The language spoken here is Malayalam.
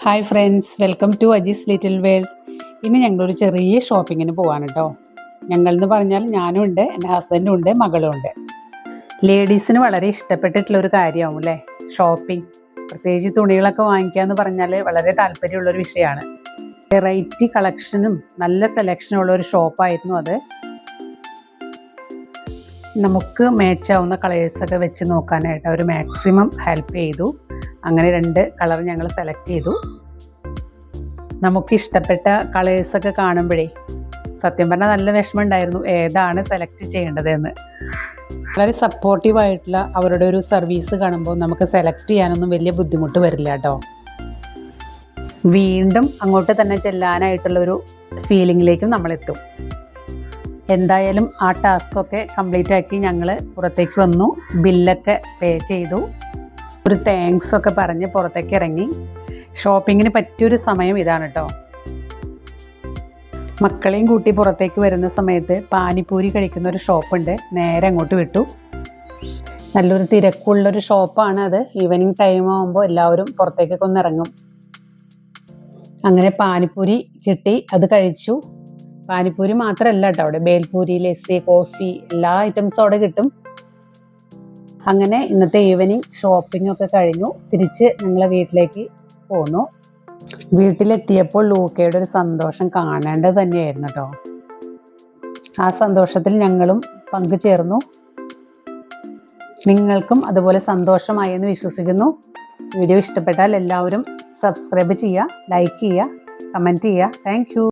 ഹായ് ഫ്രണ്ട്സ്, വെൽക്കം ടു അജീസ് ലിറ്റിൽ വേൾഡ്. ഇന്ന് ഞങ്ങളൊരു ചെറിയ ഷോപ്പിങ്ങിന് പോവാണ് കേട്ടോ. ഞങ്ങളെന്ന് പറഞ്ഞാൽ ഞാനും ഉണ്ട്, എൻ്റെ ഹസ്ബൻഡും ഉണ്ട്, മകളും ഉണ്ട്. ലേഡീസിന് വളരെ ഇഷ്ടപ്പെട്ടിട്ടുള്ളൊരു കാര്യമാവും അല്ലേ ഷോപ്പിംഗ്. പ്രത്യേകിച്ച് തുണികളൊക്കെ വാങ്ങിക്കുക എന്ന് പറഞ്ഞാൽ വളരെ താല്പര്യമുള്ളൊരു വിഷയമാണ്. വെറൈറ്റി കളക്ഷനും നല്ല സെലക്ഷനുള്ള ഒരു ഷോപ്പായിരുന്നു അത്. നമുക്ക് മാച്ചാവുന്ന കളേഴ്സൊക്കെ വെച്ച് നോക്കാനായിട്ട് അവർ മാക്സിമം ഹെൽപ്പ് ചെയ്തു. അങ്ങനെ 2 കളർ ഞങ്ങൾ സെലക്ട് ചെയ്തു. നമുക്ക് ഇഷ്ടപ്പെട്ട കളേഴ്സൊക്കെ കാണുമ്പോഴേ സത്യം പറഞ്ഞാൽ നല്ല വിഷമം ഉണ്ടായിരുന്നു ഏതാണ് സെലക്ട് ചെയ്യേണ്ടതെന്ന്. വളരെ സപ്പോർട്ടീവായിട്ടുള്ള അവരുടെ ഒരു സർവീസ് കാണുമ്പോൾ നമുക്ക് സെലക്ട് ചെയ്യാനൊന്നും വലിയ ബുദ്ധിമുട്ട് വരില്ല കേട്ടോ. വീണ്ടും അങ്ങോട്ട് തന്നെ ചെല്ലാനായിട്ടുള്ളൊരു ഫീലിങ്ങിലേക്കും നമ്മളെത്തും. എന്തായാലും ആ ടാസ്കൊക്കെ കംപ്ലീറ്റ് ആക്കി ഞങ്ങൾ പുറത്തേക്ക് വന്നു. ബില്ലൊക്കെ പേ ചെയ്തു. ഒരു താങ്ക്സ് ഒക്കെ പറഞ്ഞ് പുറത്തേക്ക് ഇറങ്ങി. ഷോപ്പിങ്ങിന് പറ്റിയൊരു സമയം ഇതാണ് കേട്ടോ. മക്കളെയും കൂട്ടി പുറത്തേക്ക് വരുന്ന സമയത്ത് പാനിപ്പൂരി കഴിക്കുന്ന ഒരു ഷോപ്പുണ്ട്, നേരെ അങ്ങോട്ട് വിട്ടു. നല്ലൊരു തിരക്കുള്ളൊരു ഷോപ്പാണ് അത്. ഈവനിങ് ടൈം ആകുമ്പോൾ എല്ലാവരും പുറത്തേക്കൊക്കെ ഒന്ന് ഇറങ്ങും. അങ്ങനെ പാനിപ്പൂരി കിട്ടി, അത് കഴിച്ചു. പാനിപ്പൂരി മാത്രമല്ല കേട്ടോ, അവിടെ ബേൽപൂരി, ലസ്സി, കോഫി എല്ലാ ഐറ്റംസും അവിടെ കിട്ടും. അങ്ങനെ ഇന്നത്തെ ഈവനിങ് ഷോപ്പിംഗ് ഒക്കെ കഴിഞ്ഞു. തിരിച്ച് ഞങ്ങളെ വീട്ടിലേക്ക് പോന്നു. വീട്ടിലെത്തിയപ്പോൾ ലൂക്കയുടെ ഒരു സന്തോഷം കാണേണ്ടത് തന്നെയായിരുന്നു കേട്ടോ. ആ സന്തോഷത്തിൽ ഞങ്ങളും പങ്കുചേർന്നു. നിങ്ങൾക്കും അതുപോലെ സന്തോഷമായി എന്ന് വിശ്വസിക്കുന്നു. വീഡിയോ ഇഷ്ടപ്പെട്ടാൽ എല്ലാവരും സബ്സ്ക്രൈബ് ചെയ്യുക, ലൈക്ക് ചെയ്യുക, കമൻറ്റ് ചെയ്യുക. Thank you.